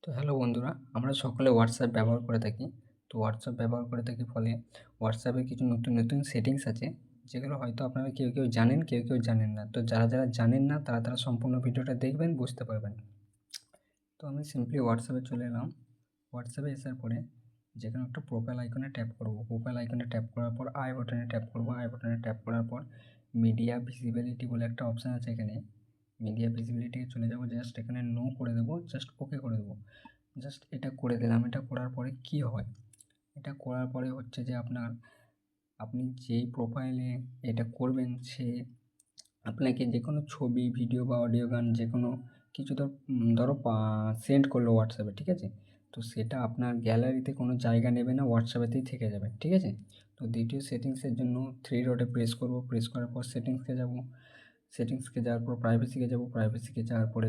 তো হ্যালো বন্ধুরা, আমরা সকলে হোয়াটসঅ্যাপ ব্যবহার করে থাকি। তো হোয়াটসঅ্যাপ ব্যবহার করে থাকি ফলে হোয়াটসঅ্যাপে কিছু নতুন নতুন সেটিংস আছে, যেগুলো হয়তো আপনারা কেউ জানেন, কেউ জানেন না। তো যারা জানেন না তারা সম্পূর্ণ ভিডিওটা দেখবেন, বুঝতে পারবেন। তো আমি সিম্পলি হোয়াটসঅ্যাপে চলে এলাম। হোয়াটসঅ্যাপে আসার পরে যেকোনো একটা প্রোফাইল আইকনে ট্যাপ করব। প্রোফাইল আইকনে ট্যাপ করার পর আই বাটনে ট্যাপ করব। আই বাটনে ট্যাপ করার পর মিডিয়া ভিজিবিলিটি বলে একটা অপশান আছে এখানে। মিডিয়া ভিজিবিলিটি চলে যাব, জাস্ট এখানে নো করে দেবো, জাস্ট ওকে করে দেবো। জাস্ট এটা করে দিলাম। এটা করার পরে কি হয়, এটা করার পরে হচ্ছে যে আপনি যেই প্রোফাইলে এটা করবেন সে আপনাকে যে কোনো ছবি, ভিডিও বা অডিও, গান যে কোনো কিছু ধরো সেন্ড করলো হোয়াটসঅ্যাপে, ঠিক আছে? তো সেটা আপনার গ্যালারিতে কোনো জায়গা নেবে না, হোয়াটসঅ্যাপেতেই থেকে যাবে, ঠিক আছে? তো দ্বিতীয় সেটিংসের জন্য থ্রি ডটে প্রেস করব। প্রেস করার পর সেটিংসকে যাব। সেটিংসকে যাওয়ার পর প্রাইভেসিকে যাব। প্রাইভেসিকে যাওয়ার পরে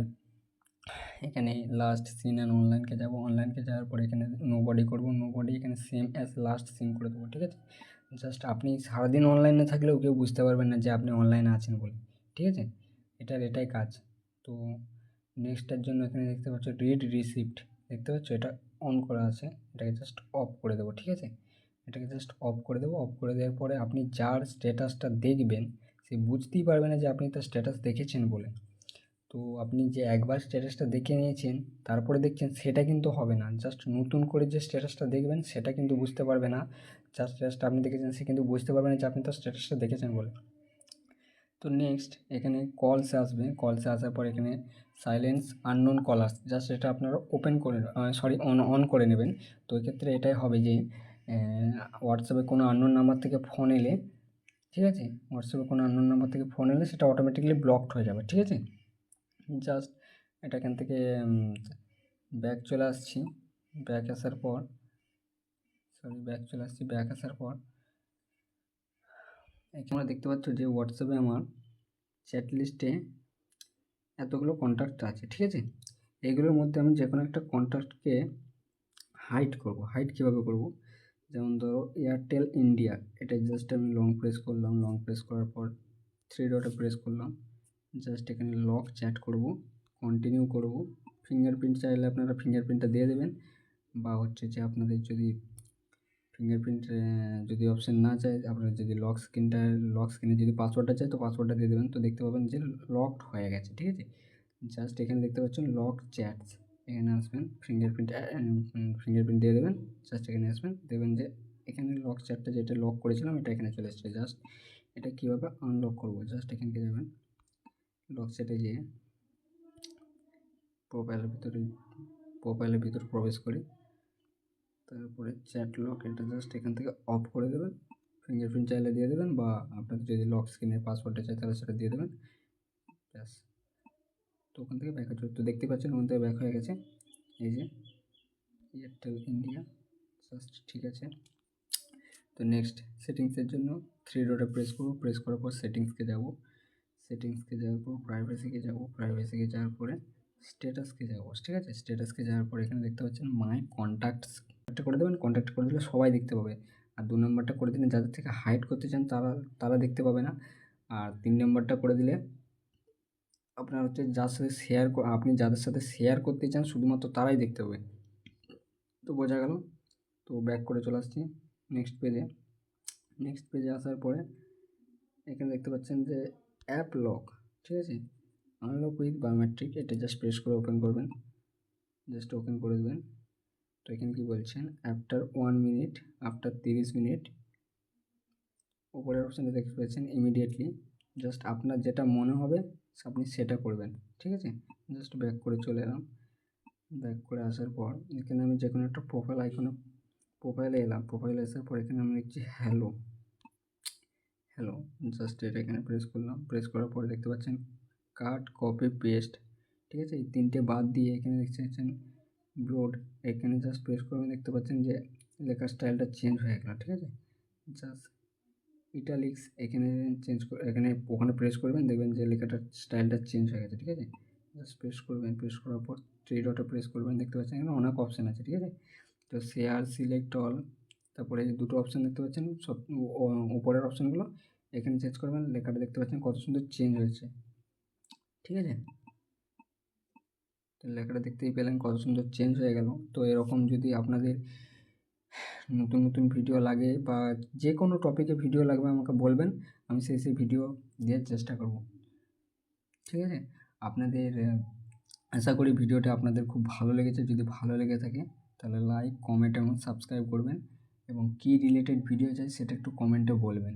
এখানে লাস্ট সিন অ্যান্ড অনলাইনকে যাব। অনলাইনকে যাওয়ার পরে এখানে নো বডি করবো। নো বডি এখানে সেম অ্যাজ লাস্ট সিন করে দেবো, ঠিক আছে? জাস্ট আপনি সারাদিন অনলাইনে থাকলেও কেউ বুঝতে পারবেন না যে আপনি অনলাইনে আছেন বলে, ঠিক আছে? এটাই কাজ। তো নেক্সটটার জন্য এখানে দেখতে পাচ্ছ রিড রিসিপ্ট, দেখতে পাচ্ছ এটা অন করা আছে। এটাকে জাস্ট অফ করে দেবো, ঠিক আছে? এটাকে জাস্ট অফ করে দেবো। অফ করে দেওয়ার পরে আপনি যার স্ট্যাটাসটা দেখবেন সে বুঝতেই পারবে না যে আপনি তার স্ট্যাটাস দেখেছেন বলে। তো আপনি যে একবার স্ট্যাটাসটা দেখে নিয়েছেন তারপরে দেখছেন, সেটা কিন্তু হবে না। জাস্ট নতুন করে যে স্ট্যাটাসটা দেখবেন সেটা কিন্তু বুঝতে পারবে না। যার স্ট্যাটাসটা আপনি দেখেছেন সে কিন্তু বুঝতে পারবে না যে আপনি তার স্ট্যাটাসটা দেখেছেন বলে। তো নেক্সট এখানে কলসে আসবে। কলসে আসার পর এখানে সাইলেন্স আননোন কলার্স, জাস্ট এটা আপনারা ওপেন করে অন করে নেবেন। তো এক্ষেত্রে এটাই হবে যে হোয়াটসঅ্যাপে কোনো আননোন নাম্বার থেকে ফোন এলে, ঠিক আছে? হোয়াটসঅ্যাপে কোনো আননোন নাম্বার থেকে ফোন এলে সেটা অটোমেটিক্যালি ব্লকড হয়ে যাবে, ঠিক আছে? জাস্ট এটা এখান থেকে ব্যাক চলে আসছি। ব্যাক আসার পর ব্যাক চলে আসছি। ব্যাক আসার পর এখানে আমরা দেখতে পাচ্ছ যে হোয়াটসঅ্যাপে আমার চ্যাট লিস্টে এতগুলো কন্ট্যাক্ট আছে, ঠিক আছে? এইগুলোর মধ্যে আমি যে কোনো একটা কন্ট্যাক্টকে হাইড করব। হাইড কীভাবে করব? যেমন ধরো এয়ারটেল ইন্ডিয়া, এটা জাস্ট আমি লং প্রেস করলাম। লং প্রেস করার পর থ্রি ডটে প্রেস করলাম। জাস্ট এখানে লক চ্যাট করব, কন্টিনিউ করব। ফিঙ্গারপ্রিন্ট চাইলে আপনারা ফিঙ্গারপ্রিন্টটা দিয়ে দেবেন, বা হচ্ছে যে আপনাদের যদি ফিঙ্গারপ্রিন্ট যদি অপশান না চায়, আপনারা যদি লক স্ক্রিনে যদি পাসওয়ার্ডটা চায় তো পাসওয়ার্ডটা দিয়ে দেবেন। তো দেখতে পাবেন যে লকড হয়ে গেছে, ঠিক আছে? জাস্ট এখানে দেখতে পাচ্ছেন লক চ্যাটস, এখানে আসবেন, ফিঙ্গারপ্রিন্ট দিয়ে দেবেন। জাস্ট এখানে আসবেন, দেখবেন যে এখানে লক চ্যাটটা যেটা লক করেছিলাম এটা এখানে চলে এসেছে। জাস্ট এটা কীভাবে আনলক করবো, জাস্ট এখানকে যাবেন, লক চ্যাটে যেয়ে প্রোফাইলের ভিতরে প্রবেশ করি। তারপরে চ্যাট লক, এটা জাস্ট এখান থেকে অফ করে দেবেন। ফিঙ্গারপ্রিন্ট চাইলে দিয়ে দেবেন, বা আপনাদের যদি লক স্ক্রিনের পাসওয়ার্ডটা চাই তাহলে সেটা দিয়ে দেবেন, ব্যাস। তো ওখান থেকে ব্যাক হচ্ছে। তো দেখতে পাচ্ছেন ওখান থেকে ব্যাক হয়ে গেছে। এই যে এয়ারটেল ইন্ডিয়া, জাস্ট ঠিক আছে। তো নেক্সট সেটিংসের জন্য থ্রি ডটে প্রেস করব। প্রেস করার পর সেটিংসকে যাব। সেটিংসকে যাওয়ার পর প্রাইভেসিকে যাব। প্রাইভেসিকে যাওয়ার পরে স্ট্যাটাসকে যাব, ঠিক আছে? স্ট্যাটাসকে যাওয়ার পর এখানে দেখতে পাচ্ছেন মাই কন্ট্যাক্টস করে দেবেন। কন্ট্যাক্ট করে দিলে সবাই দেখতে পাবে। আর 2 নম্বরটা করে দিলে যাদের থেকে হাইড করতে চান তারা দেখতে পাবে না। আর 3 নম্বরটা করে দিলে আপনার হচ্ছে আপনি যাদের সাথে শেয়ার করতে চান শুধুমাত্র তারাই দেখতে পাবে। তো বোঝা গেল। তো ব্যাক করে চলে আসছি নেক্সট পেজে। নেক্সট পেজে আসার পরে এখানে দেখতে পাচ্ছেন যে অ্যাপ লক, ঠিক আছে? আনলক উইথ বায়োমেট্রিক, এটা জাস্ট প্রেস করে ওপেন করবেন, জাস্ট ওপেন করে দেবেন। তো এখানে কি বলছেন, আফটার 1 মিনিট, আফটার 30 মিনিট, উপরের অপশানে দেখতে পাচ্ছেন ইমিডিয়েটলি। জাস্ট আপনার যেটা মনে হবে আপনি সেটা করবেন, ঠিক আছে? জাস্ট ব্যাক করে চলে এলাম। ব্যাক করে আসার পর এখানে আমি যে কোনো একটা প্রোফাইলে এলাম। প্রোফাইলে আসার পর এখানে আমি লিখছি হ্যালো। জাস্ট এটা এখানে প্রেস করলাম। প্রেস করার পরে দেখতে পাচ্ছেন কাট, কপি, পেস্ট, ঠিক আছে? এই 3টে বাদ দিয়ে এখানে দেখতে পাচ্ছেন ব্রড, এখানে জাস্ট প্রেস করবেন। দেখতে পাচ্ছেন যে লেখার স্টাইলটা চেঞ্জ হয়ে গেল, ঠিক আছে? জাস্ট ইটালিক্স এখানে ওখানে প্রেস করবেন, দেখবেন যে লেখাটার স্টাইলটা চেঞ্জ হয়ে গেছে, ঠিক আছে? জাস্ট প্রেস করবেন। প্রেস করার পর থ্রি ডটে প্রেস করবেন। দেখতে পাচ্ছেন এখানে অনেক অপশান আছে, ঠিক আছে? তো শেয়ার, সিলেক্ট অল, তারপরে এই দুটো অপশান দেখতে পাচ্ছেন, সব উপরের অপশানগুলো এখানে চেঞ্জ করবেন। লেখাটা দেখতে পাচ্ছেন কত সুন্দর চেঞ্জ হয়েছে, ঠিক আছে? তো লেখাটা দেখতেই পেলেন কত সুন্দর চেঞ্জ হয়ে গেল। তো এরকম যদি আপনাদের নতুন, নতুন ভিডিও লাগে বা যে কোনো টপিকে ভিডিও লাগবে আমাকে বলবেন। আমি সেই ভিডিও দেওয়ার চেষ্টা করব। ঠিক আছে? আপনাদের আশা করি ভিডিওটা আপনাদের খুব ভালো লেগেছে। যদি ভালো লেগে থাকে তাহলে লাইক, কমেন্ট এবং সাবস্ক্রাইব করবেন এবং কী রিলেটেড ভিডিও চাই সেটা একটু কমেন্টে বলবেন।